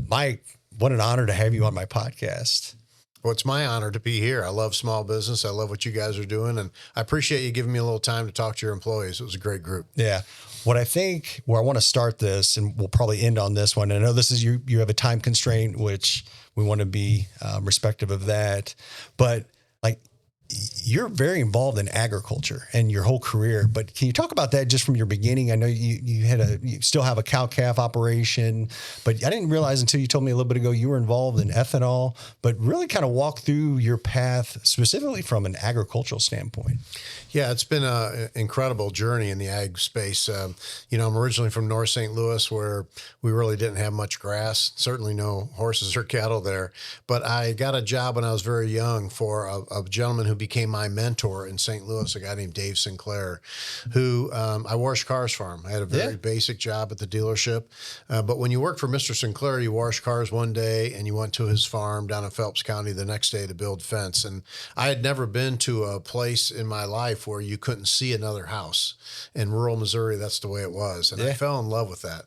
Mike, what an honor to have you on my podcast. Well, it's my honor to be here. I love small business. I love what you guys are doing. And I appreciate you giving me a little time to talk to your employees. It was a great group. Yeah. What I think, where I want to start this, and we'll probably end on this one. I know this is you have a time constraint, which we want to be respectful of that. But like, you're very involved in agriculture and your whole career, but can you talk about that just from your beginning? I know you still have a cow-calf operation, but I didn't realize until you told me a little bit ago you were involved in ethanol, but really kind of walk through your path specifically from an agricultural standpoint. Yeah, it's been an incredible journey in the ag space. I'm originally from North St. Louis, where we really didn't have much grass, certainly no horses or cattle there. But I got a job when I was very young for a gentleman who became my mentor in St. Louis, a guy named Dave Sinclair, who I washed cars for him. I had a very basic job at the dealership. But when you work for Mr. Sinclair, you wash cars one day and you went to his farm down in Phelps County the next day to build fence. And I had never been to a place in my life where you couldn't see another house. In rural Missouri, that's the way it was. And I fell in love with that.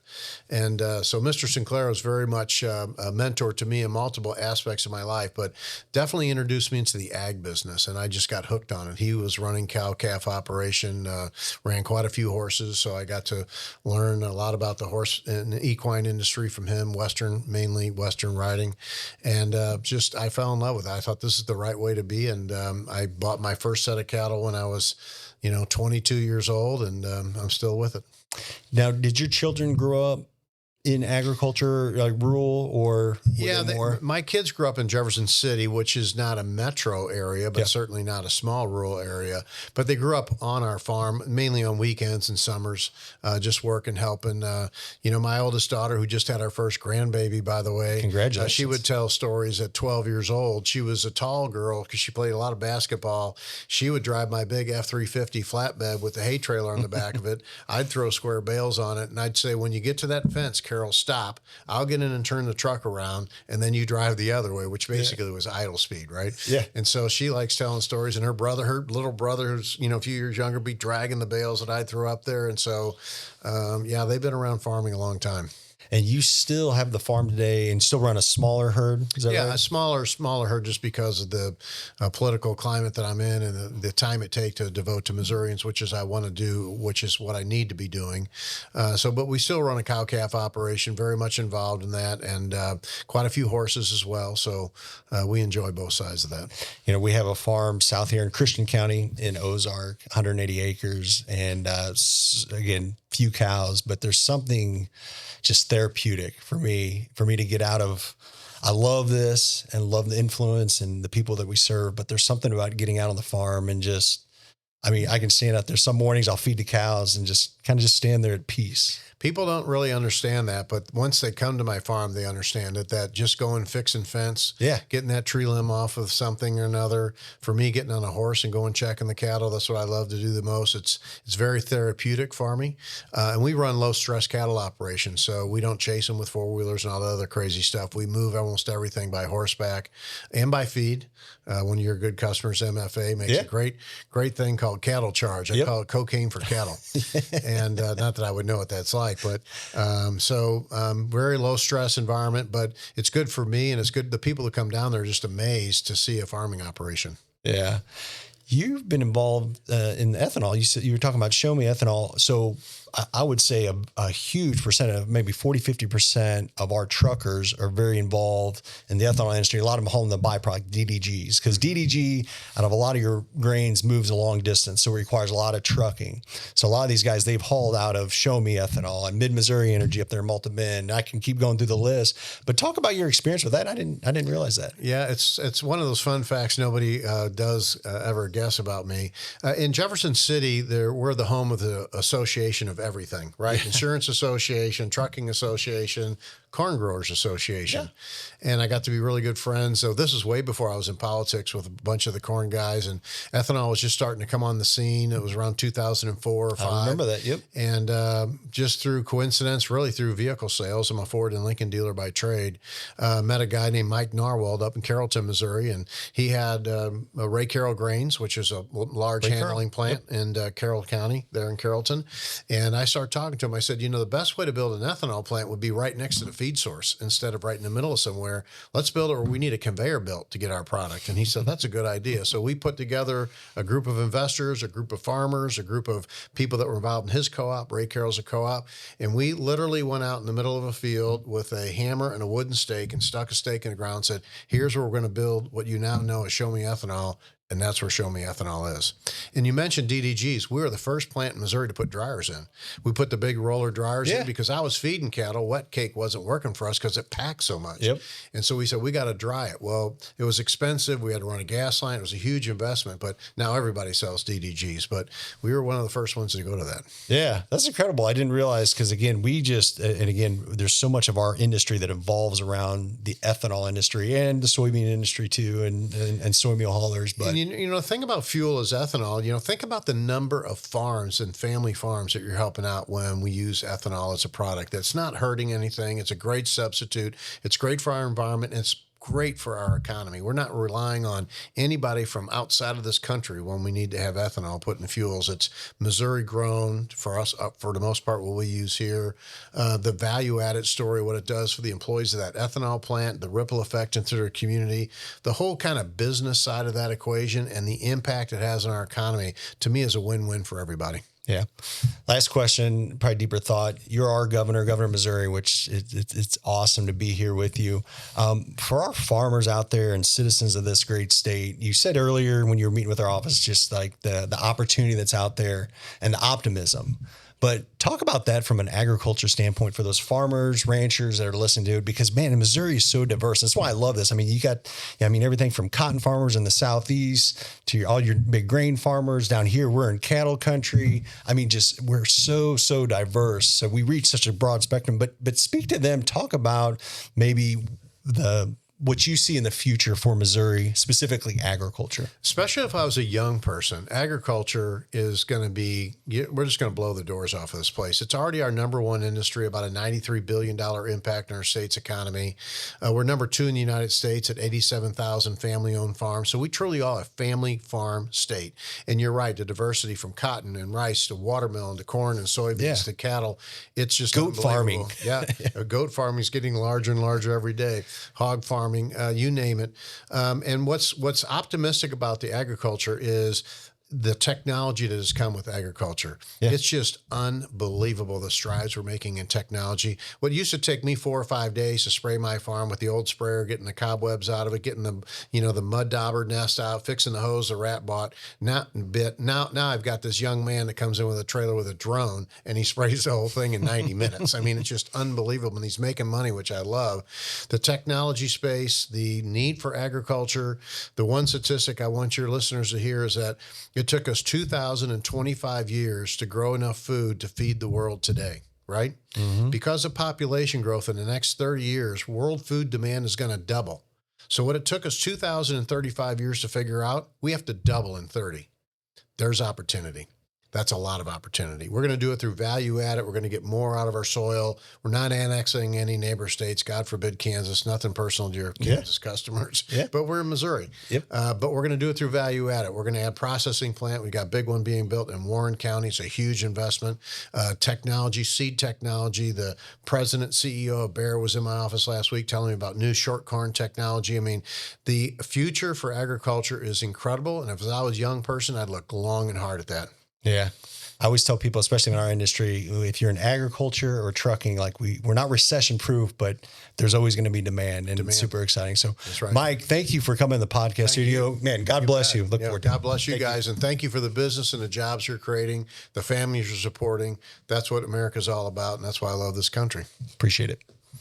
And so Mr. Sinclair was very much a mentor to me in multiple aspects of my life, but definitely introduced me into the ag business. And I just got hooked on it. He was running cow-calf operation, ran quite a few horses. So I got to learn a lot about the horse and equine industry from him, mainly Western riding. And I fell in love with it. I thought this is the right way to be. And I bought my first set of cattle when I was 22 years old, and I'm still with it. Now, did your children grow up in agriculture, like rural, or my kids grew up in Jefferson City, which is not a metro area, but certainly not a small rural area. But they grew up on our farm, mainly on weekends and summers, just working, helping. My oldest daughter, who just had our first grandbaby, by the way, congratulations. She would tell stories at 12 years old. She was a tall girl because she played a lot of basketball. She would drive my big F-350 flatbed with the hay trailer on the back of it. I'd throw square bales on it, and I'd say, when you get to that fence, Carol, stop. I'll get in and turn the truck around, and then you drive the other way, which basically was idle speed, right? Yeah. And so she likes telling stories, and her little brother, who's a few years younger, be dragging the bales that I'd throw up there. And so, they've been around farming a long time. And you still have the farm today and still run a smaller herd? Is that right? A smaller herd, just because of the political climate that I'm in and the time it takes to devote to Missourians, which is I want to do, which is what I need to be doing. But we still run a cow-calf operation, very much involved in that, and quite a few horses as well. So we enjoy both sides of that. We have a farm south here in Christian County in Ozark, 180 acres, and again, few cows, but there's something just therapeutic for me to get out of. I love this and love the influence and the people that we serve, but there's something about getting out on the farm and I can stand out there. Some mornings I'll feed the cows and just stand there at peace. People don't really understand that, but once they come to my farm, they understand it, that just going fixing fence, getting that tree limb off of something or another. For me, getting on a horse and going checking the cattle, that's what I love to do the most. It's very therapeutic for me. And we run low-stress cattle operations, so we don't chase them with four-wheelers and all the other crazy stuff. We move almost everything by horseback and by feed. One of your good customers, MFA, makes a great thing called cattle charge. I call it cocaine for cattle. And not that I would know what that's like. But very low stress environment, but it's good for me, and it's good. The people that come down there are just amazed to see a farming operation. Yeah. You've been involved in ethanol. You were talking about Show Me Ethanol. So I would say a huge percent of maybe 40-50% of our truckers are very involved in the ethanol industry. A lot of them haul the byproduct DDGs, because DDG out of a lot of your grains moves a long distance. So it requires a lot of trucking. So a lot of these guys, they've hauled out of Show Me Ethanol and Mid-Missouri Energy up there in Multi-Bin. I can keep going through the list, but talk about your experience with that. I didn't realize that. Yeah. It's one of those fun facts nobody does ever guess about me. In Jefferson City, we're the home of the Association of everything, right? Insurance Association, Trucking Association, Corn Growers Association. And I got to be really good friends. So this is way before I was in politics with a bunch of the corn guys, and ethanol was just starting to come on the scene. It was around 2004 or 5. I remember that. Yep. And just through coincidence, really through vehicle sales, I'm a Ford and Lincoln dealer by trade, met a guy named Mike Narwald up in Carrollton, Missouri. And he had Ray Carroll Grains, which is a large handling plant in Carroll County there in Carrollton. And I started talking to him. I said, the best way to build an ethanol plant would be right next to the feed source instead of right in the middle of somewhere. Let's build it where we need a conveyor belt to get our product. And he said, that's a good idea. So we put together a group of investors, a group of farmers, a group of people that were involved in his co-op. Ray Carroll's a co-op. And we literally went out in the middle of a field with a hammer and a wooden stake and stuck a stake in the ground and said, here's where we're going to build what you now know as Show Me Ethanol. And that's where Show Me Ethanol is. And you mentioned DDGs. We were the first plant in Missouri to put dryers in. We put the big roller dryers in because I was feeding cattle. Wet cake wasn't working for us because it packed so much. Yep. And so we said, we got to dry it. Well, it was expensive. We had to run a gas line. It was a huge investment, but now everybody sells DDGs. But we were one of the first ones to go to that. Yeah, that's incredible. I didn't realize because, again, there's so much of our industry that evolves around the ethanol industry and the soybean industry too, and soybean haulers. But the thing about fuel is ethanol. Think about the number of farms and family farms that you're helping out when we use ethanol as a product. That's not hurting anything. It's a great substitute. It's great for our environment. It's great for our economy. We're not relying on anybody from outside of this country when we need to have ethanol put in fuels. It's Missouri grown for us, for the most part, what we use here. The value added story, what it does for the employees of that ethanol plant, the ripple effect into their community, the whole kind of business side of that equation and the impact it has on our economy, to me, is a win-win for everybody. Yeah. Last question, probably deeper thought. You're our governor of Missouri, which it's awesome to be here with you. For our farmers out there and citizens of this great state, you said earlier when you were meeting with our office, just like the opportunity that's out there and the optimism. But talk about that from an agriculture standpoint for those farmers, ranchers that are listening to it, because man, Missouri is so diverse. That's why I love this. I mean, you got, everything from cotton farmers in the Southeast to all your big grain farmers down here. We're in cattle country. I mean, we're so diverse. So we reach such a broad spectrum, but speak to them, talk about maybe what you see in the future for Missouri, specifically agriculture. Especially if I was a young person, agriculture is going to be, we're just going to blow the doors off of this place. It's already our number one industry, about a $93 billion impact on our state's economy. We're number two in the United States at 87,000 family-owned farms. So we truly are a family farm state. And you're right, the diversity from cotton and rice to watermelon to corn and soybeans to cattle, it's just goat farming. Yeah, goat farming is getting larger and larger every day. Hog farming. You name it. And what's optimistic about the agriculture is the technology that has come with agriculture. Yeah. It's just unbelievable, the strides we're making in technology. What used to take me 4 or 5 days to spray my farm with the old sprayer, getting the cobwebs out of it, getting the mud dauber nest out, fixing the hose the rat bought. Now I've got this young man that comes in with a trailer with a drone and he sprays the whole thing in 90 minutes. I mean, it's just unbelievable. And he's making money, which I love. The technology space, the need for agriculture. The one statistic I want your listeners to hear is that it took us 2,025 years to grow enough food to feed the world today, right? Mm-hmm. Because of population growth in the next 30 years, world food demand is going to double. So what it took us 2,035 years to figure out, we have to double in 30. There's opportunity. That's a lot of opportunity. We're going to do it through value added. We're going to get more out of our soil. We're not annexing any neighbor states. God forbid Kansas. Nothing personal to your Kansas customers. Yeah. But we're in Missouri. Yep. But we're going to do it through value added. We're going to add processing plant. We've got a big one being built in Warren County. It's a huge investment. Technology, seed technology. The president, CEO of Bayer was in my office last week telling me about new short corn technology. I mean, the future for agriculture is incredible. And if I was a young person, I'd look long and hard at that. Yeah. I always tell people, especially in our industry, if you're in agriculture or trucking, like we're not recession proof, but there's always going to be demand, and it's super exciting. So that's right. Mike, thank you for coming to the podcast studio. Man, God bless you. Look forward to it. God bless you guys. And thank you for the business and the jobs you're creating, the families you're supporting. That's what America's all about. And that's why I love this country. Appreciate it.